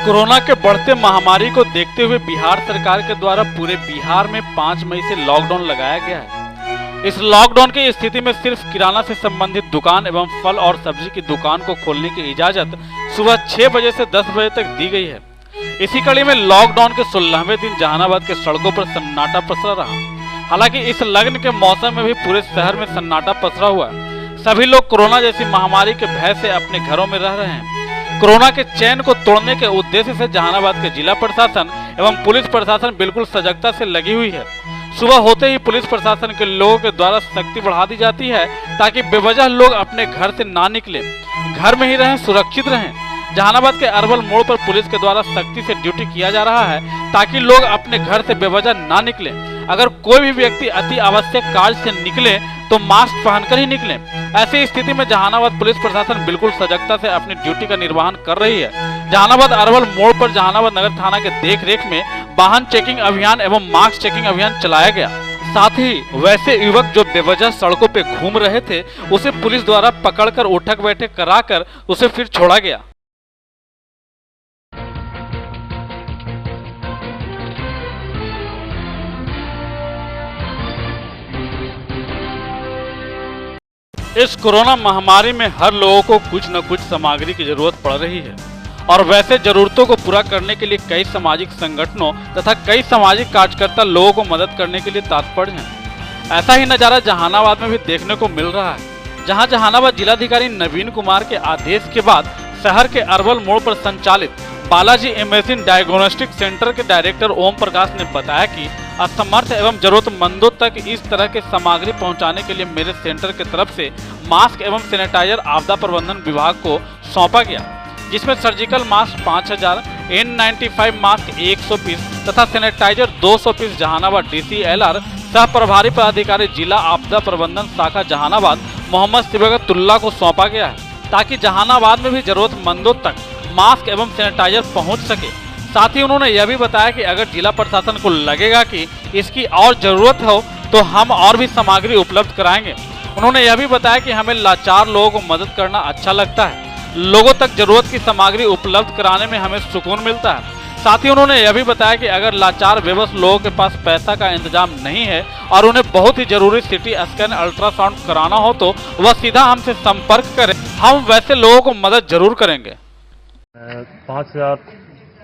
Corona के बढ़ते महामारी को देखते हुए बिहार सरकार के द्वारा पूरे बिहार में 5 मई से लॉकडाउन लगाया गया है। इस लॉकडाउन की स्थिति में सिर्फ किराना से संबंधित दुकान एवं फल और सब्जी की दुकान को खोलने की इजाजत सुबह 6 बजे से 10 बजे तक दी गई है। इसी कड़ी में लॉकडाउन के 16वें दिन जहानाबाद के सड़कों पर सन्नाटा पसरा रहा। हालांकि इस लगन के मौसम में भी पूरे शहर में सन्नाटा पसरा हुआ है। सभी लोग कोरोना जैसी महामारी के भय से अपने घरों में रह रहे हैं। कोरोना के चैन को तोड़ने के उद्देश्य से जहानाबाद के जिला प्रशासन एवं पुलिस प्रशासन बिल्कुल सजगता से लगी हुई है। सुबह होते ही पुलिस प्रशासन के लोगों के द्वारा सख्ती बढ़ा दी जाती है ताकि बेवजह लोग अपने घर से ना निकले, घर में ही रहें, सुरक्षित रहें। जहानाबाद के अरवल मोड़ पर पुलिस के द्वारा सख्ती से ड्यूटी किया जा रहा है ताकि लोग अपने घर से बेवजह ना निकले। अगर कोई भी व्यक्ति अति आवश्यक कार्य से निकले तो मास्क पहनकर ही निकले। ऐसी स्थिति में जहानाबाद पुलिस प्रशासन बिल्कुल सजगता से अपनी ड्यूटी का निर्वहन कर रही है। जहानाबाद अरवल मोड़ पर जहानाबाद नगर थाना के देखरेख में वाहन चेकिंग अभियान एवं मास्क चेकिंग अभियान चलाया गया। साथ ही वैसे युवक जो बेवजह सड़कों पे घूम रहे थे उसे पुलिस द्वारा पकड़कर उठक बैठक कराकर उसे फिर छोड़ा गया। इस कोरोना महामारी में हर लोगों को कुछ न कुछ सामग्री की जरूरत पड़ रही है और वैसे जरूरतों को पूरा करने के लिए कई सामाजिक संगठनों तथा कई सामाजिक कार्यकर्ता लोगों को मदद करने के लिए तत्पर हैं। ऐसा ही नजारा जहानाबाद में भी देखने को मिल रहा है, जहां जहानाबाद जिलाधिकारी नवीन कुमार के आदेश के बाद शहर के अरवल मोड़ पर संचालित बालाजी इमेजिन डायग्नोस्टिक सेंटर के डायरेक्टर ओम प्रकाश ने बताया कि असमर्थ एवं जरूरतमंदों तक इस तरह के सामग्री पहुंचाने के लिए मेरे सेंटर की तरफ से मास्क एवं सैनिटाइजर आपदा प्रबंधन विभाग को सौंपा गया, जिसमें surgical mask 5000, N95 mask 100 piece तथा सैनिटाइजर 200 पीस जहानाबाद DCLR सह प्रभारी पदाधिकारी जिला आपदा प्रबंधन शाखा जहानाबाद मोहम्मद सिबगतुल्ला को सौंपा गया है ताकि जहानाबाद में भी जरूरतमंदों तक मास्क एवं सैनिटाइजर पहुंच सके। साथ ही उन्होंने यह भी बताया कि अगर जिला प्रशासन को लगेगा कि इसकी और जरूरत हो तो हम और भी सामग्री उपलब्ध कराएंगे। उन्होंने यह भी बताया कि हमें लाचार लोगों को मदद करना अच्छा लगता है, लोगों तक जरूरत की सामग्री उपलब्ध कराने में हमें सुकून मिलता है। साथ ही उन्होंने यह भी बताया कि अगर लाचार बेबस लोगों के पास पैसा का इंतजाम नहीं है और उन्हें बहुत ही जरूरी सिटी स्कैन अल्ट्रासाउंड कराना हो तो वह सीधा हमसे संपर्क करें, हम वैसे लोगों को मदद जरूर करेंगे। 5000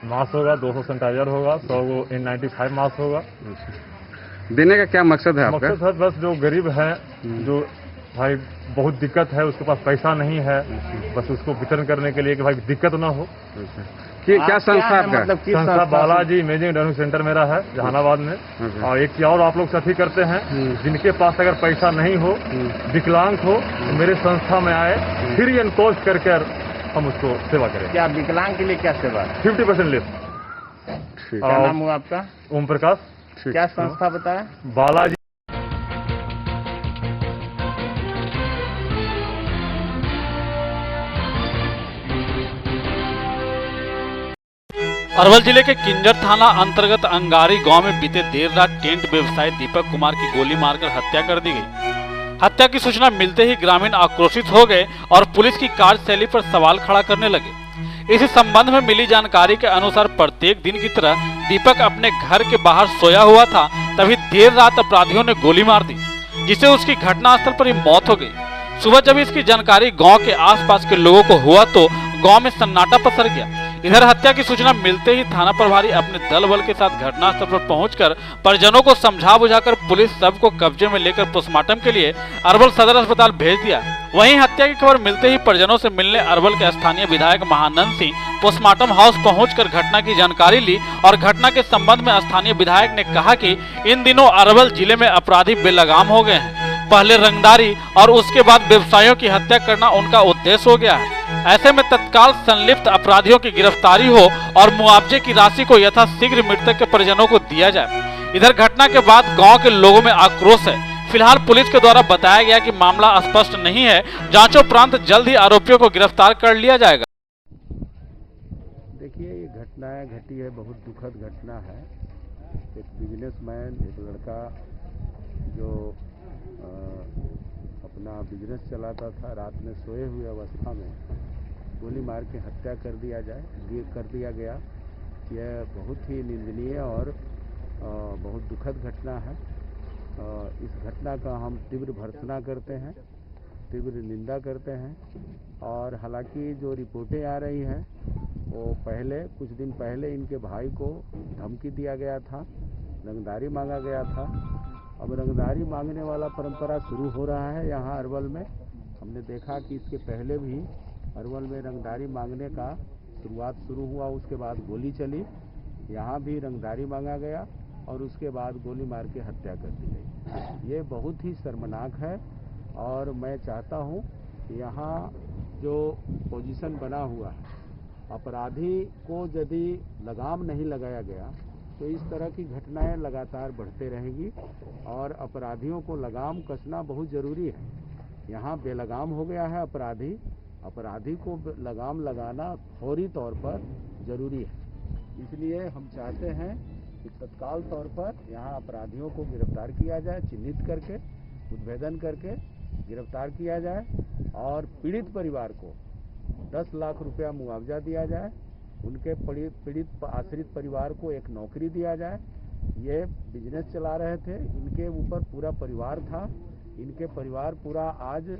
मास्क होगा, 200 सैनिटाइजर होगा, 100 N95 मास्क होगा। देने का क्या मकसद है आपका? मकसद है बस जो गरीब है, जो भाई बहुत दिक्कत है, उसके पास पैसा नहीं है, बस उसको वितरण करने के लिए कि भाई दिक्कत ना हो। क्या संस्था आपका? मतलब संस्था बालाजी इमेजिंग डायग्नोस्टिक सेंटर मेरा है जहानाबाद में। और एक चीज और आप लोग साथी करते हैं, जिनके पास अगर पैसा नहीं हो, विकलांग हो, तो मेरे संस्था में आए, फ्री एंड कॉस्ट करके हम उसको सेवा करें। क्या विकलांग के लिए क्या सेवा? 50% लेस। क्या नाम हुआ आपका? ओम प्रकाश। क्या संस्था बताया? बालाजी। अरवल जिले के किंजर थाना अंतर्गत अंगारी गांव में बीते देर रात टेंट व्यवसायी दीपक कुमार की गोली मारकर हत्या कर दी गई। हत्या की सूचना मिलते ही ग्रामीण आक्रोशित हो गए और पुलिस की कार्यशैली पर सवाल खड़ा करने लगे। इसी संबंध में मिली जानकारी के अनुसार प्रत्येक दिन की तरह दीपक अपने घर के बाहर सोया हुआ था, तभी देर रात अपराधियों ने गोली मार दी, जिससे उसकी घटनास्थल पर ही मौत हो गई। सुबह जब इसकी जानकारी गांव के आसपास के लोगों को हुआ तो गांव में सन्नाटा पसर गया। इधर हत्या की सूचना मिलते ही थाना प्रभारी अपने दल बल के साथ घटनास्थल पर पहुंचकर परिजनों को समझा बुझाकर पुलिस शव को कब्जे में लेकर पोस्टमार्टम के लिए अरवल सदर अस्पताल भेज दिया। वहीं हत्या की खबर मिलते ही परिजनों से मिलने अरवल के स्थानीय विधायक महानंद सिंह पोस्टमार्टम हाउस पहुंचकर घटना की जानकारी ली और घटना के संबंध में स्थानीय विधायक ने कहा कि इन दिनों अरवल जिले में अपराधी बेलगाम हो गए हैं। पहले रंगदारी और उसके बाद व्यवसायियों की हत्या करना उनका उद्देश्य हो गया है। ऐसे में तत्काल संलिप्त अपराधियों की गिरफ्तारी हो और मुआवजे की राशि को यथाशीघ्र मृतक के परिजनों को दिया जाए। इधर घटना के बाद गांव के लोगों में आक्रोश है। फिलहाल पुलिस के द्वारा बताया गया कि मामला स्पष्ट नहीं है, जांचोपरांत जल्द ही आरोपियों को गिरफ्तार कर लिया जाएगा। देखिए, ये घटना घटी है, बहुत दुखद घटना है। एक बिजनेसमैन, एक लड़का जो अपना बिजनेस चलाता था, रात में सोए हुए अवस्था में गोली मार के हत्या कर दिया गया। यह बहुत ही निंदनीय और बहुत दुखद घटना है। इस घटना का हम तीव्र भर्त्सना करते हैं, तीव्र निंदा करते हैं। और हालांकि जो रिपोर्टें आ रही हैं वो कुछ दिन पहले इनके भाई को धमकी दिया गया था, रंगदारी मांगा गया था। अब रंगदारी मांगने वाला परंपरा शुरू हो रहा है यहाँ अरवल में। हमने देखा कि इसके पहले भी अरवल में रंगदारी मांगने का शुरुआत शुरू हुआ, उसके बाद गोली चली। यहाँ भी रंगदारी मांगा गया और उसके बाद गोली मार के हत्या कर दी गई। ये बहुत ही शर्मनाक है और मैं चाहता हूँ कि यहाँ जो पोजीशन बना हुआ है, अपराधी को यदि लगाम नहीं लगाया गया तो इस तरह की घटनाएं लगातार बढ़ते रहेंगी और अपराधियों को लगाम कसना बहुत ज़रूरी है। यहाँ बेलगाम हो गया है अपराधी को लगाम लगाना फौरी तौर पर ज़रूरी है। इसलिए हम चाहते हैं कि तत्काल तौर पर यहाँ अपराधियों को गिरफ्तार किया जाए, चिन्हित करके उद्भेदन करके गिरफ्तार किया जाए और पीड़ित परिवार को 10 लाख रुपया मुआवजा दिया जाए। उनके पीड़ित आश्रित परिवार को एक नौकरी दिया जाए। ये बिजनेस चला रहे थे, इनके ऊपर पूरा परिवार था, इनके परिवार पूरा आज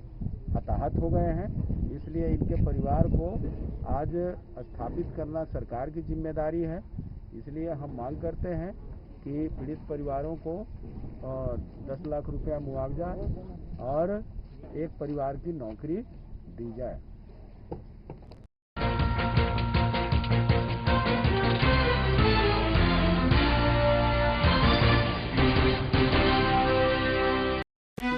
हताहत हो गए हैं। इसलिए इनके परिवार को आज स्थापित करना सरकार की जिम्मेदारी है। इसलिए हम मांग करते हैं कि पीड़ित परिवारों को 10 लाख रुपया मुआवजा और एक परिवार की नौकरी दी जाए।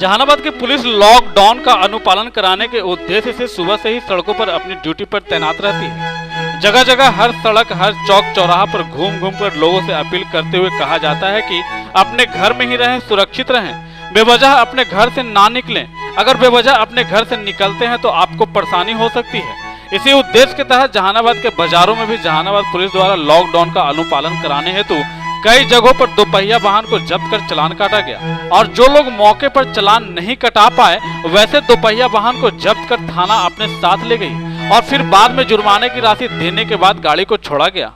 जहानाबाद की पुलिस लॉकडाउन का अनुपालन कराने के उद्देश्य से सुबह से ही सड़कों पर अपनी ड्यूटी पर तैनात रहती है। जगह जगह हर सड़क, हर चौक चौराहा पर घूम घूम कर लोगों से अपील करते हुए कहा जाता है कि अपने घर में ही रहें, सुरक्षित रहें, बेवजह अपने घर से ना निकलें। अगर बेवजह अपने घर से निकलते हैं तो आपको परेशानी हो सकती है। इसी उद्देश्य के तहत जहानाबाद के बाजारों में भी जहानाबाद पुलिस द्वारा लॉकडाउन का अनुपालन कराने हेतु कई जगहों पर दोपहिया वाहन को जब्त कर चालान काटा गया और जो लोग मौके पर चालान नहीं कटा पाए वैसे दोपहिया वाहन को जब्त कर थाना अपने साथ ले गई और फिर बाद में जुर्माने की राशि देने के बाद गाड़ी को छोड़ा गया।